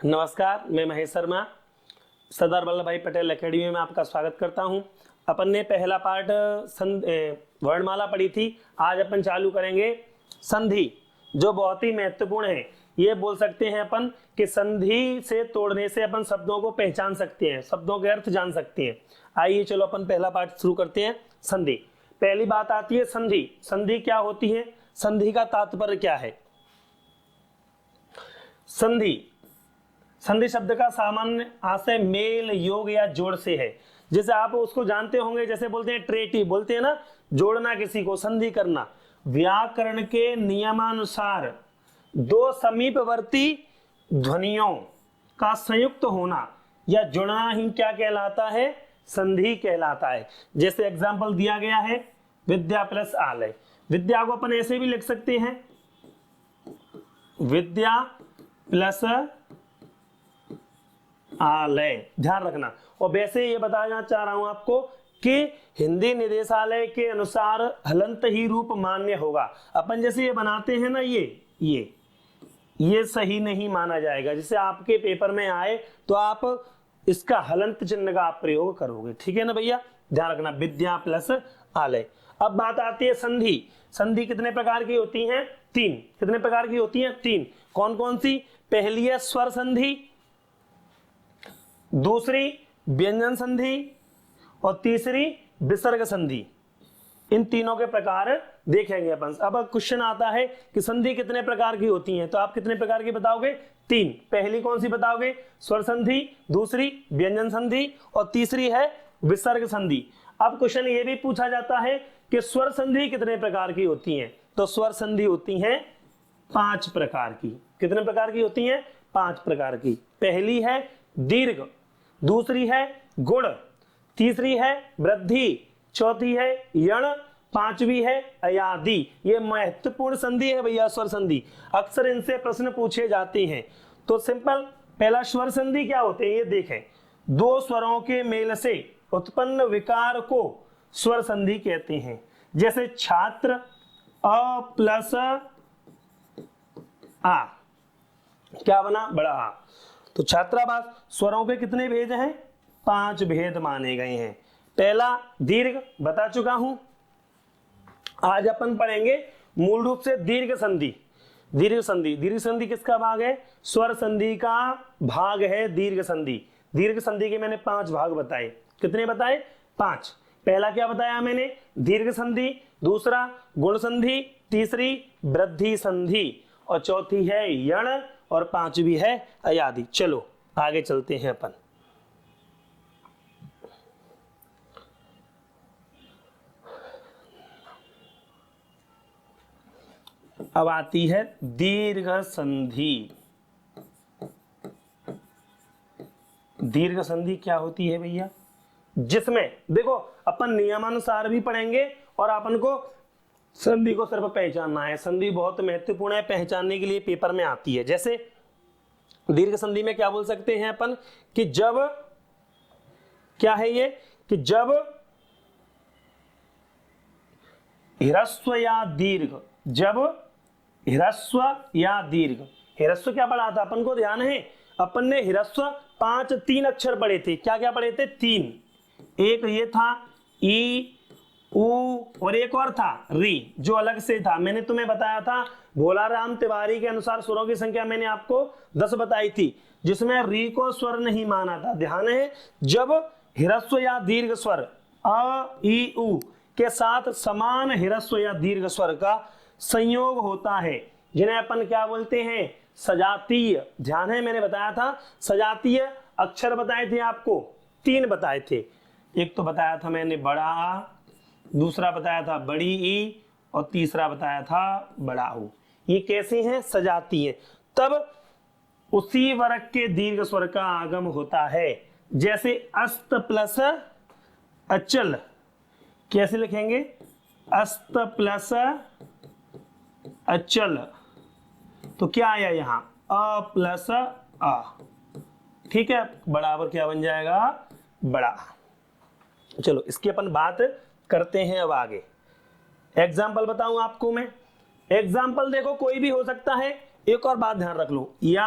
नमस्कार, मैं महेश शर्मा सरदार वल्लभ भाई पटेल एकेडमी में आपका स्वागत करता हूं। अपन ने पहला पार्ट वर्णमाला पढ़ी थी। आज अपन चालू करेंगे संधि, जो बहुत ही महत्वपूर्ण है। ये बोल सकते हैं अपन कि संधि से तोड़ने से अपन शब्दों को पहचान सकते हैं, शब्दों के अर्थ जान सकते हैं। आइए चलो अपन पहला पार्ट शुरू करते हैं। संधि, पहली बात आती है संधि। संधि क्या होती है? संधि का तात्पर्य क्या है? संधि संधि शब्द का सामान्य आशय मेल, योग या जोड़ से है। जैसे आप उसको जानते होंगे, जैसे बोलते हैं ट्रेटी, बोलते हैं ना, जोड़ना, किसी को संधि करना। व्याकरण के नियमानुसार दो समीपवर्ती ध्वनियों का संयुक्त होना या जुड़ना ही क्या कहलाता है? संधि कहलाता है। जैसे एग्जाम्पल दिया गया है, विद्या प्लस आलय। विद्या को अपन ऐसे भी लिख सकते हैं, विद्या प्लस आलय। ध्यान रखना। और वैसे ये बताना चाह रहा हूं आपको कि हिंदी निदेशालय के अनुसार हलंत ही रूप मान्य होगा। अपन जैसे ये बनाते हैं ना, ये सही नहीं माना जाएगा। जैसे आपके पेपर में आए तो आप इसका हलंत चिन्ह का आप प्रयोग करोगे, ठीक है ना भैया? ध्यान रखना, विद्या प्लस आलय। अब बात आती है संधि। संधि कितने प्रकार की होती हैं? तीन। कितने प्रकार की होती हैं? तीन। कौन कौन सी? पहली है स्वर संधि, दूसरी व्यंजन संधि और तीसरी विसर्ग संधि। इन तीनों के प्रकार देखेंगे अपन। अब क्वेश्चन आता है कि संधि कितने प्रकार की होती हैं, तो आप कितने प्रकार की बताओगे? तीन। पहली कौन सी बताओगे? स्वर संधि, दूसरी व्यंजन संधि और तीसरी है विसर्ग संधि। अब क्वेश्चन ये भी पूछा जाता है कि स्वर संधि कितने प्रकार की होती हैं, तो स्वर संधि होती हैं 5 प्रकार की। कितने प्रकार की होती हैं? 5 प्रकार की। पहली है दीर्घ, दूसरी है गुण, तीसरी है वृद्धि, चौथी है यण, पांचवी है अयादि। ये महत्वपूर्ण संधि है भैया, स्वर संधि। अक्सर इनसे प्रश्न पूछे जाते हैं। तो सिंपल, पहला स्वर संधि क्या होते हैं ये देखें। दो स्वरों के मेल से उत्पन्न विकार को स्वर संधि कहते हैं। जैसे छात्र, अ प्लस आ, क्या बना? बड़ा आ। तो छात्रावास, स्वरों के कितने भेद हैं? 5 भेद माने गए हैं। पहला दीर्घ, बता चुका हूं। आज अपन पढ़ेंगे मूल रूप से दीर्घ संधि। दीर्घ संधि, दीर्घ संधि किसका भाग है? स्वर संधि का भाग है दीर्घ संधि। दीर्घ संधि के मैंने 5 भाग बताए। कितने बताए? 5। पहला क्या बताया मैंने? दीर्घ संधि, दूसरा गुण संधि, तीसरी वृद्धि संधि और चौथी है यण और पांचवी है अयादि। चलो आगे चलते हैं अपन। अब आती है दीर्घ संधि। दीर्घ संधि क्या होती है भैया? जिसमें देखो अपन नियमानुसार भी पढ़ेंगे और अपन को संधि को सिर्फ पहचानना है। संधि बहुत महत्वपूर्ण है, पहचानने के लिए पेपर में आती है। जैसे दीर्घ संधि में क्या बोल सकते हैं अपन कि जब, क्या है ये, कि जब ह्रस्व या दीर्घ, जब ह्रस्व या दीर्घ। ह्रस्व क्या पढ़ा था अपन को? ध्यान है, अपन ने ह्रस्व 3 अक्षर पढ़े थे। क्या क्या पढ़े थे? 3। एक ये था ई, उ और एक और था री, जो अलग से था। मैंने तुम्हें बताया था भोलाराम तिवारी के अनुसार स्वरों की संख्या मैंने आपको 10 बताई थी, जिसमें री को स्वर नहीं माना था। ध्यान है, जब ह्रस्व या दीर्घ स्वर अ, ई, उ के साथ समान ह्रस्व या दीर्घ स्वर का संयोग होता है, जिन्हें अपन क्या बोलते हैं? सजातीय। ध्यान है, मैंने बताया था सजातीय अक्षर बताए थे आपको, 3 बताए थे। एक तो बताया था मैंने बड़ा आ, दूसरा बताया था बड़ी ई और तीसरा बताया था बड़ा ऊ। ये कैसे हैं? सजातीय। तब उसी वर्ग के दीर्घ स्वर का आगम होता है। जैसे अस्त प्लस अचल, कैसे लिखेंगे? अस्त प्लस अचल। तो क्या आया यहां? अ प्लस आ, ठीक है, बराबर क्या बन जाएगा? बड़ा। चलो इसकी अपन बात करते हैं अब आगे। एग्जाम्पल बताऊं आपको मैं? एग्जाम्पल देखो कोई भी हो सकता है। एक और बात ध्यान रख लो, या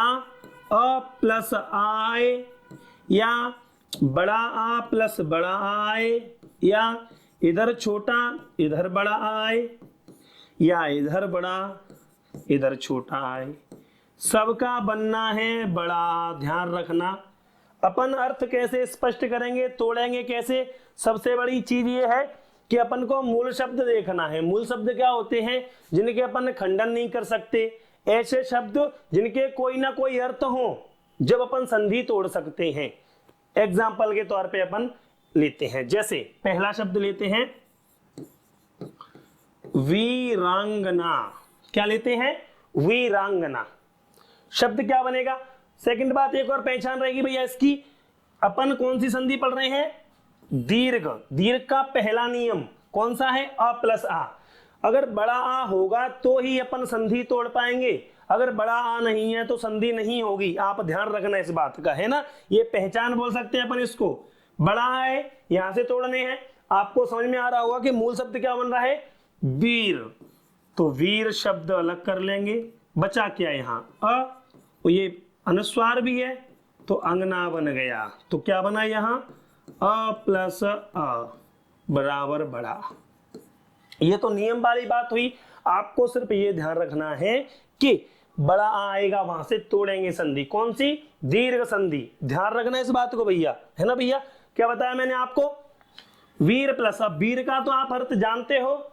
अ प्लस आए, या बड़ा आ प्लस बड़ा आए, या इधर छोटा इधर बड़ा आए, या इधर बड़ा इधर छोटा आए, सबका बनना है बड़ा। ध्यान रखना, अपन अर्थ कैसे स्पष्ट करेंगे, तोड़ेंगे कैसे। सबसे बड़ी चीज ये है कि अपन को मूल शब्द देखना है। मूल शब्द क्या होते हैं? जिनके अपन खंडन नहीं कर सकते, ऐसे शब्द जिनके कोई ना कोई अर्थ हो, जब अपन संधि तोड़ सकते हैं। एग्जाम्पल के तौर पे अपन लेते हैं, जैसे पहला शब्द लेते हैं वीरांगना। क्या लेते हैं? वीरांगना। शब्द क्या बनेगा? सेकंड बात एक और पहचान रहेगी भैया इसकी, अपन कौन सी संधि पढ़ रहे हैं? दीर्घ। दीर्घ का पहला नियम कौन सा है? अ प्लस आ। अगर बड़ा आ होगा तो ही अपन संधि तोड़ पाएंगे, अगर बड़ा आ नहीं है तो संधि नहीं होगी। आप ध्यान रखना इस बात का, है ना। ये पहचान बोल सकते हैं अपन इसको। बड़ा है यहां से तोड़ने हैं। आपको समझ में आ रहा होगा कि मूल शब्द क्या बन रहा है? वीर। तो वीर शब्द अलग कर लेंगे। बचा क्या यहाँ? अ, तो ये अनुस्वार भी है तो अंगना बन गया। तो क्या बना यहाँ? अ प्लस अ बराबर बड़ा। ये तो नियम वाली बात हुई। आपको सिर्फ ये ध्यान रखना है कि बड़ा आएगा वहां से तोड़ेंगे संधि। कौन सी? दीर्घ संधि। ध्यान रखना इस बात को भैया, है ना भैया। क्या बताया मैंने आपको? वीर प्लस। अब वीर का तो आप अर्थ जानते हो,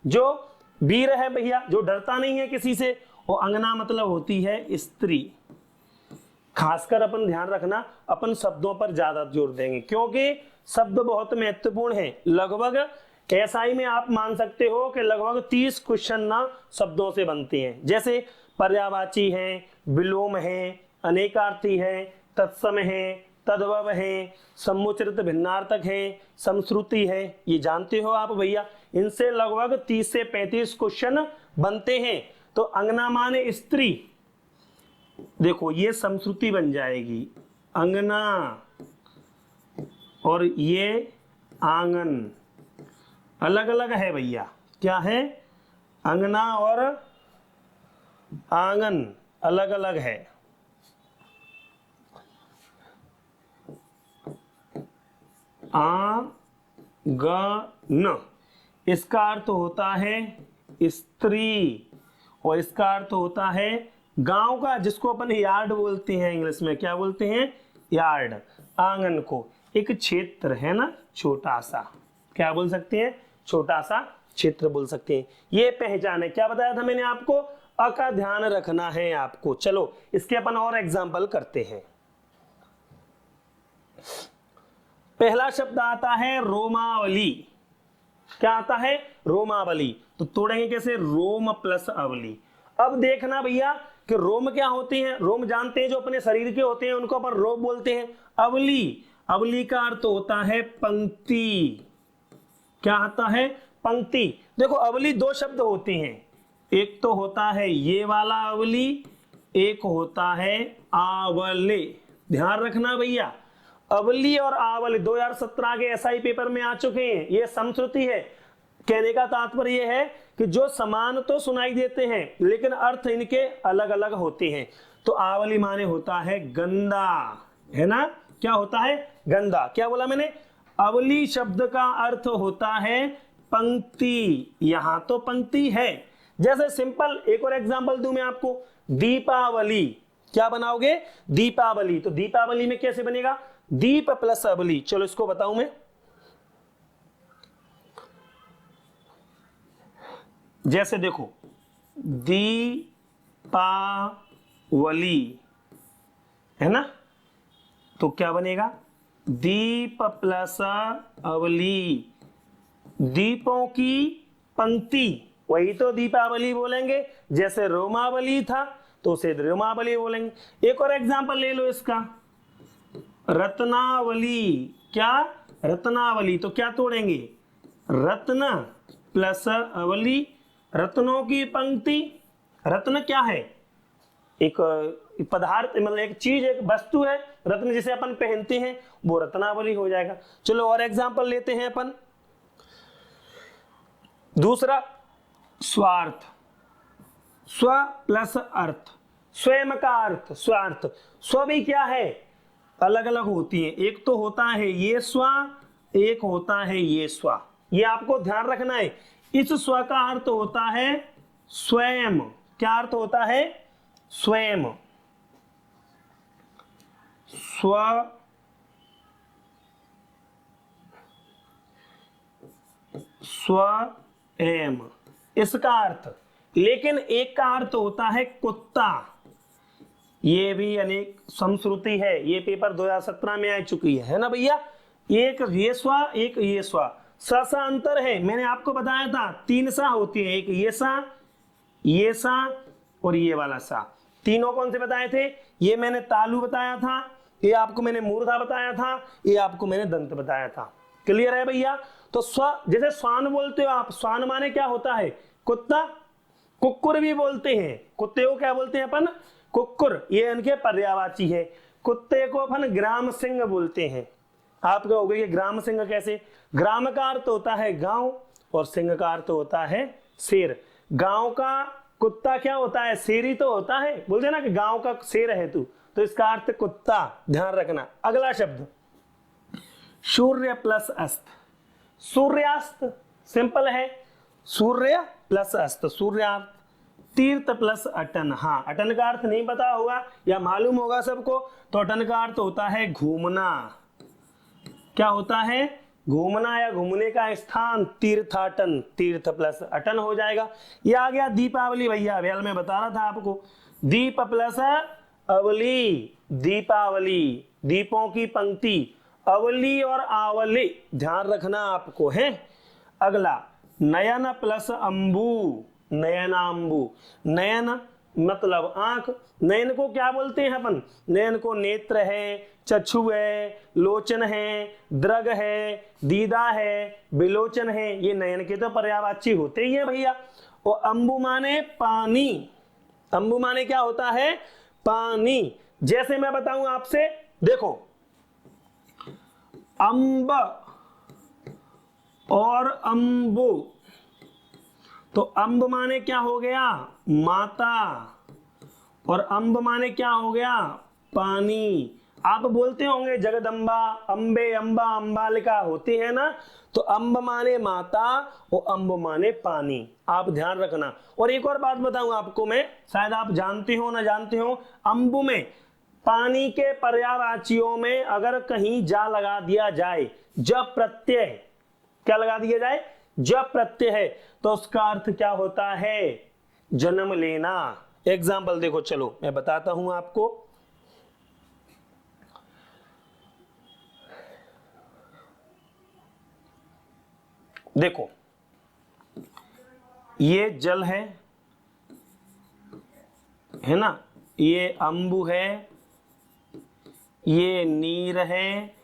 जो वीर है भैया, जो डरता नहीं है किसी से। वो अंगना मतलब होती है स्त्री। खासकर अपन ध्यान रखना, अपन शब्दों पर ज्यादा जोर देंगे क्योंकि शब्द बहुत महत्वपूर्ण है। लगभग एसआई में आप मान सकते हो कि लगभग 30 क्वेश्चन ना शब्दों से बनते हैं। जैसे पर्यायवाची है, विलोम है, अनेकार्थी है, तत्सम है, तद्भव है, समुच्चरित भिन्नार्थक है, समश्रुति है। ये जानते हो आप भैया। इनसे लगभग 30 से 35 क्वेश्चन बनते हैं। तो अंगना माने स्त्री, देखो ये समश्रुति बन जाएगी अंगना, और ये आंगन। अलग अलग है भैया। क्या है? अंगना और आंगन अलग अलग है। आंगन इसका अर्थ होता है स्त्री, और इसका अर्थ होता है गांव का, जिसको अपन यार्ड बोलते हैं इंग्लिश में। क्या बोलते हैं? यार्ड। आंगन को एक क्षेत्र है ना, छोटा सा। क्या बोल सकते हैं? छोटा सा क्षेत्र बोल सकते हैं। ये पहचान है। क्या बताया था मैंने आपको? अ का ध्यान रखना है आपको। चलो इसके अपन और एग्जाम्पल करते हैं। पहला शब्द आता है रोमावली। क्या आता है? रोमावली। तो तोड़ेंगे कैसे? रोम प्लस अवली। अब देखना भैया कि रोम क्या होते हैं। रोम जानते हैं, जो अपने शरीर के होते हैं उनको अपन रोम बोलते हैं। अवली, अवली का अर्थ होता है पंक्ति। क्या आता है? पंक्ति। देखो अवली दो शब्द होते हैं, एक तो होता है ये वाला अवली, एक होता है आवले। ध्यान रखना भैया, अवली और आवली 2017 के एसआई पेपर में आ चुके हैं। ये समश्रुति है। कहने का तात्पर्य यह है कि जो समान तो सुनाई देते हैं लेकिन अर्थ इनके अलग अलग होते हैं। तो आवली माने होता है गंदा, है ना। क्या होता है? गंदा। क्या बोला मैंने? अवली शब्द का अर्थ होता है पंक्ति। यहां तो पंक्ति है। जैसे सिंपल एक और एग्जांपल दूं मैं आपको, दीपावली। क्या बनाओगे? दीपावली। तो दीपावली में कैसे बनेगा? दीप प्लस अवली। चलो इसको बताऊं मैं। जैसे देखो दीपावली है ना, तो क्या बनेगा? दीप प्लस अवली। दीपों की पंक्ति, वही तो दीपावली बोलेंगे। जैसे रोमावली था तो उसे रोमावली बोलेंगे। एक और एग्जांपल ले लो इसका, रत्नावली। क्या? रत्नावली। तो क्या तोड़ेंगे? रत्न प्लस अवली, रत्नों की पंक्ति। रत्न क्या है? एक पदार्थ, मतलब एक चीज, एक वस्तु है। रत्न जिसे अपन पहनते हैं वो रत्नावली हो जाएगा। चलो और एग्जांपल लेते हैं अपन। दूसरा स्वार्थ, स्व प्लस अर्थ। स्वयं का अर्थ स्वार्थ। स्व भी क्या है, अलग अलग होती है, एक तो होता है ये स्व, एक होता है ये स्व, ये आपको ध्यान रखना है। इस स्व का अर्थ होता है स्वयं। क्या अर्थ होता है, स्वयं, स्व स्वयं, इसका अर्थ। लेकिन एक का अर्थ होता है कुत्ता, ये भी अनेक संस्कृति है, ये पेपर 2017 में आ चुकी है ना भैया। एक ये स्व, एक ये स्व, सा अंतर है, मैंने आपको बताया था 3 सा होती है, एक ये सा और ये वाला सा। तीनों कौन से बताए थे, ये मैंने तालु बताया था, ये आपको मैंने मूर्धा बताया था, ये आपको मैंने दंत बताया था। क्लियर है भैया। तो स्व, जैसे स्वान बोलते हो आप, स्वान माने क्या होता है, कुत्ता। कुक्कुर भी बोलते हैं, कुत्ते को क्या बोलते हैं अपन, कुक्कुर, ये इनके पर्यायवाची है। कुत्ते को अपन ग्राम सिंह बोलते हैं। आप कहोगे ये ग्राम सिंह कैसे, ग्राम का अर्थ होता है गांव और सिंह का अर्थ होता है शेर। गांव का कुत्ता क्या होता है, शेर तो होता है, बोलते ना कि गांव का शेर है तू, तो इसका अर्थ कुत्ता, ध्यान रखना। अगला शब्द सूर्य प्लस अस्त। सूर्यास्त सिंपल है, सूर्य प्लस अस्त, सूर्यास्त। तीर्थ प्लस अटन, हाँ अटन का अर्थ नहीं पता होगा या मालूम होगा सबको, तो अटन का अर्थ होता है घूमना। क्या होता है, घूमना या घूमने का स्थान, तीर्थाटन, तीर्थ प्लस अटन हो जाएगा। ये आ गया दीपावली भैया, अभ्याल में बता रहा था आपको, दीप प्लस अवली, दीपावली, दीपों की पंक्ति, अवली और आवली, ध्यान रखना आपको है। अगला नयन प्लस अंबु, नयनांबु। नयन मतलब आंख, नयन को क्या बोलते हैं अपन, नयन को नेत्र है, चक्षु है, लोचन है, द्रग है, दीदा है, विलोचन है, ये नयन के तो पर्यायवाची होते ही है भैया। और अंबु माने पानी, अंबु माने क्या होता है, पानी। जैसे मैं बताऊं आपसे, देखो अंब और अंबु, तो अंब माने क्या हो गया, माता, और अंब माने क्या हो गया, पानी। आप बोलते होंगे जगदम्बा, अंबे, अंबा, अंबालिका होती है ना, तो अंब माने माता और अंब माने पानी, आप ध्यान रखना। और एक और बात बताऊं आपको मैं, शायद आप जानते हो ना जानते हो, अंबु में पानी के पर्यायवाचियों में अगर कहीं जा लगा दिया जाए, जब प्रत्यय, क्या लगा दिया जाए, जब प्रत्यय है, तो उसका अर्थ क्या होता है, जन्म लेना। एग्जाम्पल देखो, चलो मैं बताता हूं आपको। देखो ये जल है ना, ये अंबु है, ये नीर है,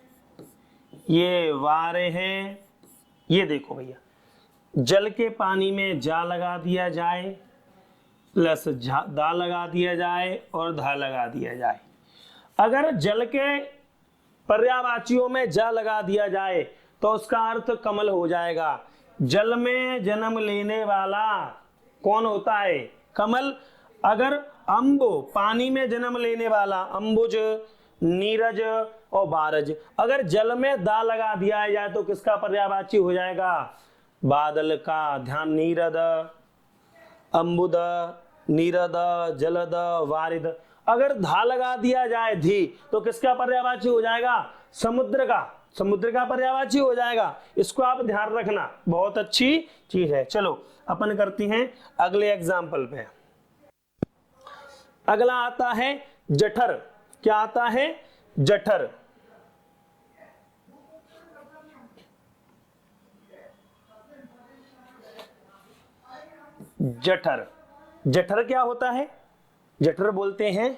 ये वारे है। ये देखो भैया, जल के पानी में जा लगा दिया जाए, प्लस दा लगा दिया जाए और धा लगा दिया जाए। अगर जल के पर्यायवाचियों में जा लगा दिया जाए तो उसका अर्थ कमल हो जाएगा। जल में जन्म लेने वाला कौन होता है, कमल। अगर अंबु पानी में जन्म लेने वाला, अंबुज, नीरज और बारज। अगर जल में दा लगा दिया जाए तो किसका पर्यायवाची हो जाएगा, बादल का। ध्यान, नीरद, अंबुद, नीरद, जलद, वारिद। अगर धा लगा दिया जाए धी, तो किसका पर्यायवाची हो जाएगा, समुद्र का, समुद्र का पर्यायवाची हो जाएगा। इसको आप ध्यान रखना, बहुत अच्छी चीज है। चलो अपन करती हैं अगले एग्जाम्पल पे। अगला आता है जठर। क्या आता है, जठर। जठर, जठर क्या होता है, जठर बोलते हैं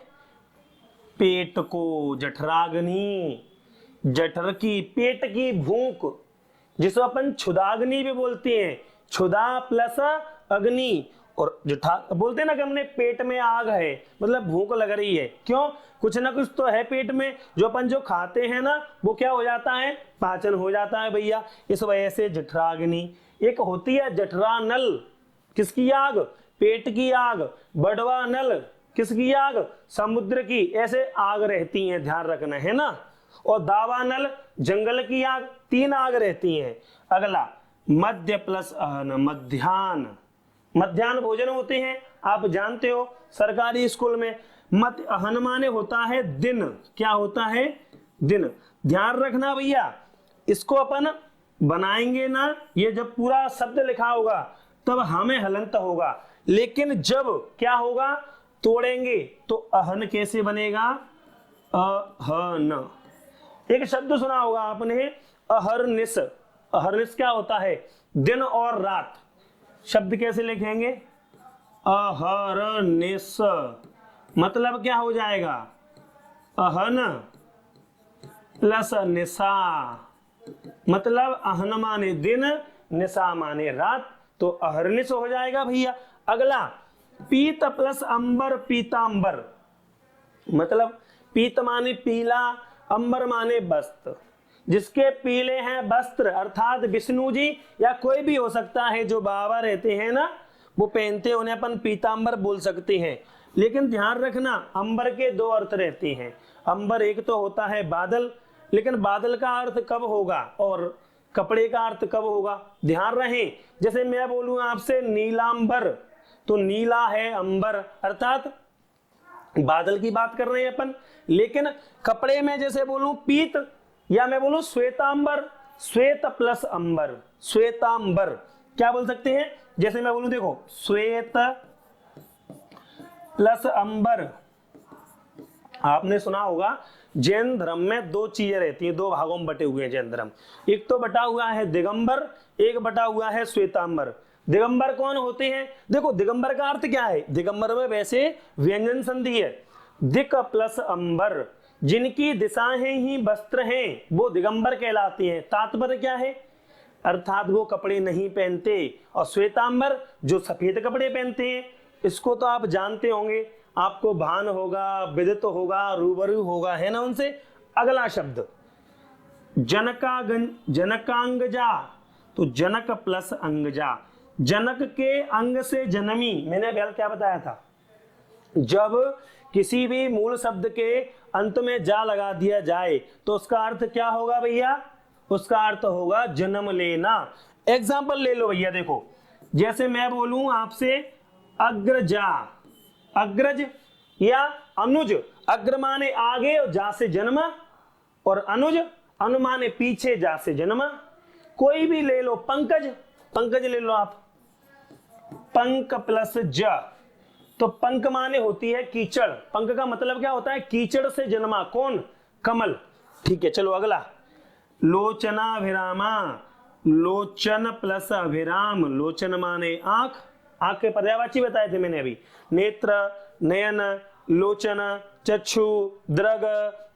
पेट को, जठराग्नि। जठर की, पेट की भूख, जिसको अपन क्षुदाग्नि भी बोलते हैं, क्षुदा प्लस अग्नि। और जठा बोलते हैं ना कि हमने पेट में आग है, मतलब भूख लग रही है। क्यों, कुछ ना कुछ तो है पेट में, जो अपन जो खाते हैं ना वो क्या हो जाता है, पाचन हो जाता है भैया। इस वजह से जठराग्नि। एक होती है जठरानल, किसकी आग, पेट की आग। बड़वा नल किसकी आग? समुद्र की, ऐसे आग रहती है, ध्यान रखना है ना। और दावानल जंगल की आग, 3 आग रहती हैं। अगला मध्य प्लस अहन, मध्याह्न। मध्याह्न भोजन होते हैं, आप जानते हो सरकारी स्कूल में। मध्य अहन माने होता है दिन, क्या होता है? दिन। ध्यान रखना भैया, इसको अपन बनाएंगे ना, ये जब पूरा शब्द लिखा होगा तब हमें हलंत होगा, लेकिन जब क्या होगा, तोड़ेंगे तो अहन कैसे बनेगा? अहन। एक शब्द सुना होगा आपने, अहर्निश। अहर्निश क्या होता है? दिन और रात। शब्द कैसे लिखेंगे? अहर्निश। मतलब क्या हो जाएगा? अहन प्लस निशा, मतलब अहन माने दिन, निशा माने रात, तो अहर्निश हो जाएगा भैया। अगला पीत प्लस अंबर, पीतांबर। मतलब पीत माने पीला, अंबर माने वस्त्र। जिसके पीले हैं वस्त्र, अर्थात विष्णु जी या कोई भी हो सकता है जो बाबा रहते हैं ना, वो पहनते हैं, उन्हें अपन पीतांबर बोल सकते हैं। लेकिन ध्यान रखना, अंबर के 2 अर्थ रहते हैं। अंबर एक तो होता है बादल, लेकिन बादल का अर्थ कब होगा और कपड़े का अर्थ कब होगा, ध्यान रहे। जैसे मैं बोलूं आपसे नीलांबर, तो नीला है अंबर, अर्थात बादल की बात कर रहे हैं अपन। लेकिन कपड़े में जैसे बोलूं पीत, या मैं बोलूं श्वेतांबर, श्वेत प्लस अंबर, श्वेतांबर क्या बोल सकते हैं? जैसे मैं बोलूं, देखो श्वेत प्लस अंबर। आपने सुना होगा जैन धर्म में 2 चीजें रहती हैं, 2 भागों में बटे हुए हैं जैन धर्म। एक तो बटा हुआ है दिगंबर, एक बटा हुआ है श्वेतांबर। दिगंबर कौन होते हैं? देखो दिगंबर का अर्थ क्या है? दिगंबर में वैसे व्यंजन संधि है, दिक प्लस अंबर। जिनकी दिशाएं ही वस्त्र हैं वो दिगंबर कहलाते हैं। तात्पर्य क्या है? अर्थात वो कपड़े नहीं पहनते। और श्वेतांबर जो सफेद कपड़े पहनते हैं, इसको तो आप जानते होंगे, आपको भान होगा, विदित होगा, रूबरू होगा, है ना उनसे। अगला शब्द जनकांगजा, तो जनक प्लस अंगजा। जनक के अंग से जन्मी, मैंने अभी क्या बताया था? जब किसी भी मूल शब्द के अंत में जा लगा दिया जाए तो उसका अर्थ क्या होगा भैया? उसका अर्थ होगा जन्म लेना। एग्जाम्पल ले लो भैया, देखो जैसे मैं बोलूं आपसे अग्रजा, अग्रज या अनुज। अग्र माने आगे और जा से जन्म, और अनुज अनु माने पीछे, जा से जन्म। कोई भी ले लो, पंकज, पंकज ले लो आप, पंक प्लस ज, तो पंक माने होती है कीचड़। पंक का मतलब क्या होता है? कीचड़ से जन्मा। कौन? कमल। ठीक है, चलो अगला लोचना विरामा। लोचन प्लस अभिराम, लोचन माने आंख, आंख के पर्यायवाची बताए थे मैंने अभी। नेत्र, नयन, लोचन, चक्षु, दृग,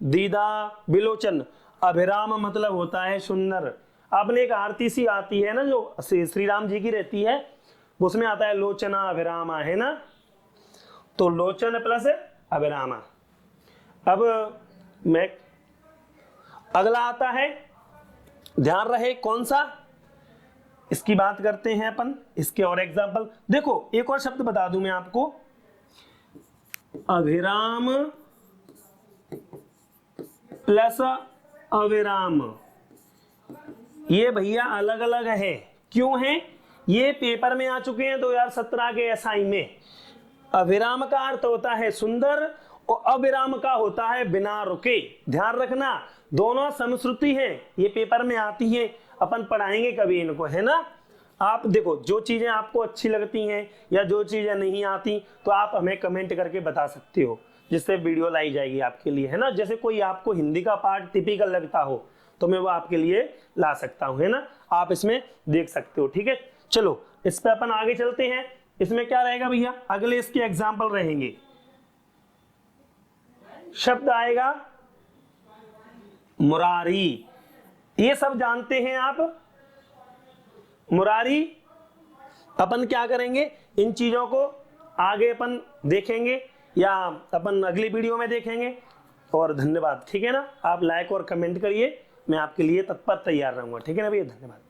दीदा, विलोचन। अभिराम मतलब होता है सुंदर। आपने एक आरती सी आती है ना जो श्री राम जी की रहती है, उसमें आता है लोचना अभिरामा, है ना। तो लोचन प्लस अभिरामा। अब मैं अगला आता है, ध्यान रहे कौन सा, इसकी बात करते हैं अपन, इसके और एग्जांपल। देखो एक और शब्द बता दूं मैं आपको, अभिराम प्लस अविराम। ये भैया अलग अलग है। क्यों है? ये पेपर में आ चुके हैं 2017 के एसआई में। अविराम का अर्थ होता है सुंदर और अविराम का होता है बिना रुके। ध्यान रखना, दोनों संस्कृति हैं, ये पेपर में आती हैं, अपन पढ़ाएंगे कभी इनको, है ना। आप देखो जो चीजें आपको अच्छी लगती हैं या जो चीजें नहीं आती तो आप हमें कमेंट करके बता सकते हो, जिससे वीडियो लाई जाएगी आपके लिए, है ना। जैसे कोई आपको हिंदी का पार्ट टिपिकल लगता हो तो मैं वो आपके लिए ला सकता हूं, है ना। आप इसमें देख सकते हो, ठीक है। चलो इस पे अपन आगे चलते हैं। इसमें क्या रहेगा भैया, अगले इसके एग्जाम्पल रहेंगे। शब्द आएगा मुरारी, ये सब जानते हैं आप। मुरारी अपन क्या करेंगे, इन चीजों को आगे अपन देखेंगे या अपन अगली वीडियो में देखेंगे। और धन्यवाद, ठीक है ना। आप लाइक और कमेंट करिए, मैं आपके लिए तत्पर तैयार रहूंगा, ठीक है ना भैया। धन्यवाद।